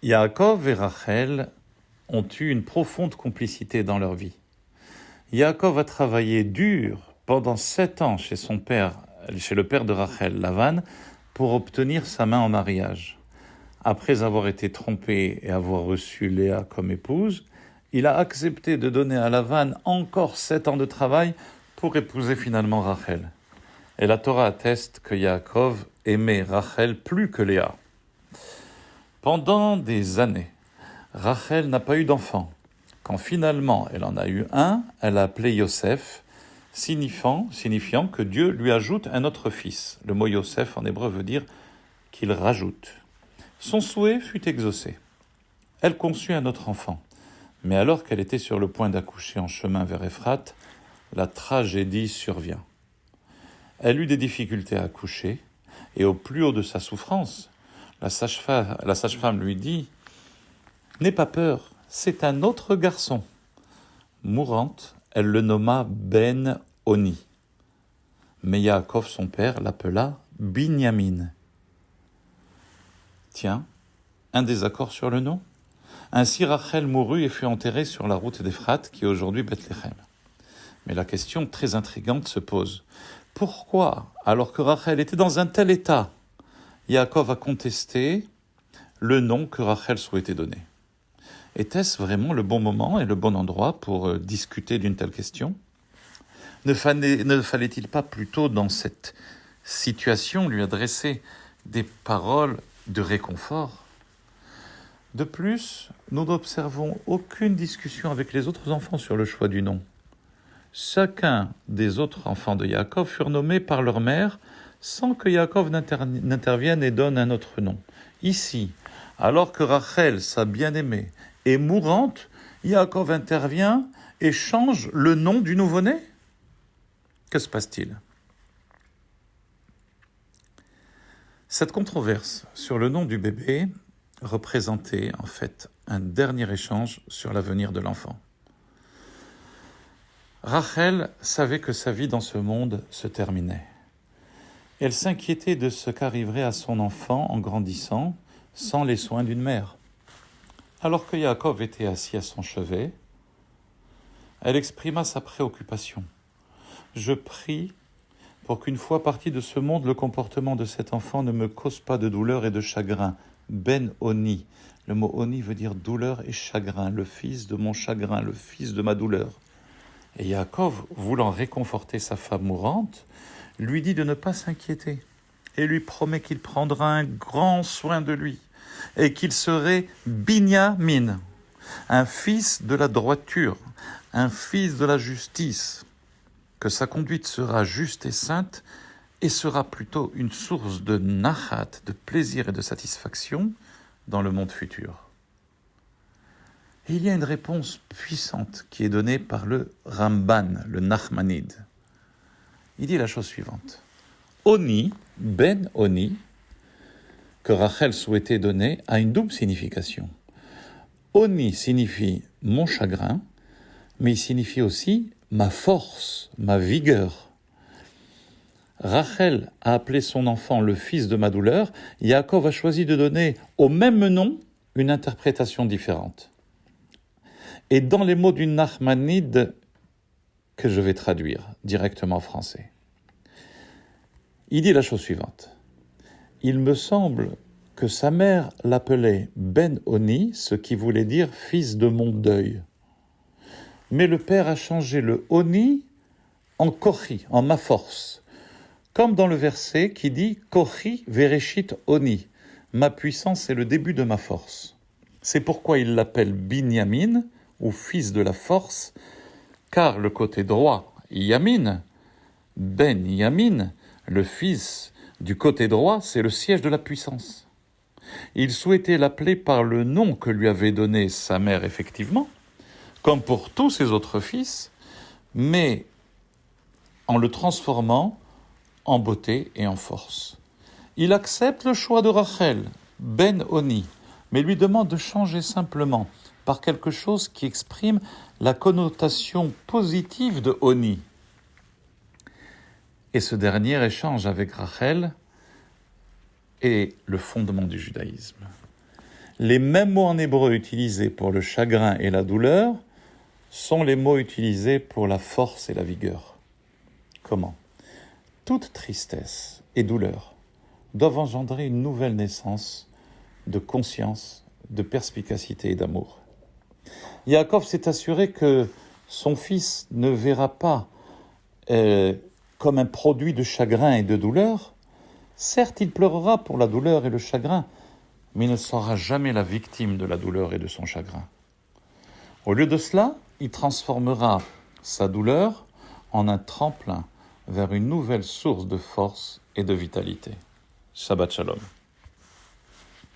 Yaakov et Rachel ont eu une profonde complicité dans leur vie. Yaakov a travaillé dur pendant 7 ans chez son père, chez le père de Rachel, Lavan, pour obtenir sa main en mariage. Après avoir été trompé et avoir reçu Léa comme épouse, il a accepté de donner à Lavan encore 7 ans de travail pour épouser finalement Rachel. Et la Torah atteste que Yaakov aimait Rachel plus que Léa. Pendant des années, Rachel n'a pas eu d'enfant. Quand finalement elle en a eu un, elle a appelé Yosef, signifiant que Dieu lui ajoute un autre fils. Le mot Yosef en hébreu veut dire qu'il rajoute. Son souhait fut exaucé. Elle conçut un autre enfant. Mais alors qu'elle était sur le point d'accoucher en chemin vers Ephrate, la tragédie survient. Elle eut des difficultés à accoucher, et au plus haut de sa souffrance, la sage-femme lui dit « N'aie pas peur, c'est un autre garçon ». Mourante, elle le nomma Ben-Oni. Mais Yaakov, son père, l'appela Binyamin. Tiens, un désaccord sur le nom. Ainsi Rachel mourut et fut enterrée sur la route d'Ephrate, qui est aujourd'hui Bethléem. Mais la question très intrigante se pose. Pourquoi, alors que Rachel était dans un tel état, Yaakov a contesté le nom que Rachel souhaitait donner? Était-ce vraiment le bon moment et le bon endroit pour discuter d'une telle question? Ne fallait-il pas plutôt, dans cette situation, lui adresser des paroles de réconfort? De plus, nous n'observons aucune discussion avec les autres enfants sur le choix du nom. Chacun des autres enfants de Yaakov furent nommés par leur mère sans que Yaakov n'intervienne et donne un autre nom. Ici, alors que Rachel, sa bien-aimée, est mourante, Yaakov intervient et change le nom du nouveau-né? Que se passe-t-il? Cette controverse sur le nom du bébé représentait en fait un dernier échange sur l'avenir de l'enfant. Rachel savait que sa vie dans ce monde se terminait. Elle s'inquiétait de ce qu'arriverait à son enfant en grandissant sans les soins d'une mère. Alors que Yaakov était assis à son chevet, elle exprima sa préoccupation. « Je prie pour qu'une fois parti de ce monde, le comportement de cet enfant ne me cause pas de douleur et de chagrin. Ben-Oni ». Le mot « Oni » veut dire douleur et chagrin, le fils de mon chagrin, le fils de ma douleur. Et Yaakov, voulant réconforter sa femme mourante, lui dit de ne pas s'inquiéter et lui promet qu'il prendra un grand soin de lui et qu'il serait Binyamin, un fils de la droiture, un fils de la justice, que sa conduite sera juste et sainte et sera plutôt une source de nachat, de plaisir et de satisfaction dans le monde futur. Et il y a une réponse puissante qui est donnée par le Ramban, le Nachmanide. Il dit la chose suivante. Oni, Ben-Oni, que Rachel souhaitait donner, a une double signification. Oni signifie mon chagrin, mais il signifie aussi ma force, ma vigueur. Rachel a appelé son enfant le fils de ma douleur. Yaakov a choisi de donner au même nom une interprétation différente. Et dans les mots du Nachmanide que je vais traduire directement en français, il dit la chose suivante. Il me semble que sa mère l'appelait Ben-Oni, ce qui voulait dire fils de mon deuil. Mais le père a changé le Oni en Kochi, en ma force, comme dans le verset qui dit Kochi Vereshit Oni, ma puissance est le début de ma force. C'est pourquoi il l'appelle Binyamin, ou fils de la force, car le côté droit, Yamin, Ben Yamin, le fils du côté droit, c'est le siège de la puissance. Il souhaitait l'appeler par le nom que lui avait donné sa mère effectivement, comme pour tous ses autres fils, mais en le transformant en beauté et en force. Il accepte le choix de Rachel, Ben-Oni, mais lui demande de changer simplement par quelque chose qui exprime la connotation positive de Oni. Et ce dernier échange avec Rachel est le fondement du judaïsme. Les mêmes mots en hébreu utilisés pour le chagrin et la douleur sont les mots utilisés pour la force et la vigueur. Comment ? Toute tristesse et douleur doivent engendrer une nouvelle naissance de conscience, de perspicacité et d'amour. Yaakov s'est assuré que son fils ne verra pas comme un produit de chagrin et de douleur. Certes, il pleurera pour la douleur et le chagrin, mais il ne sera jamais la victime de la douleur et de son chagrin. Au lieu de cela, il transformera sa douleur en un tremplin vers une nouvelle source de force et de vitalité. Shabbat Shalom.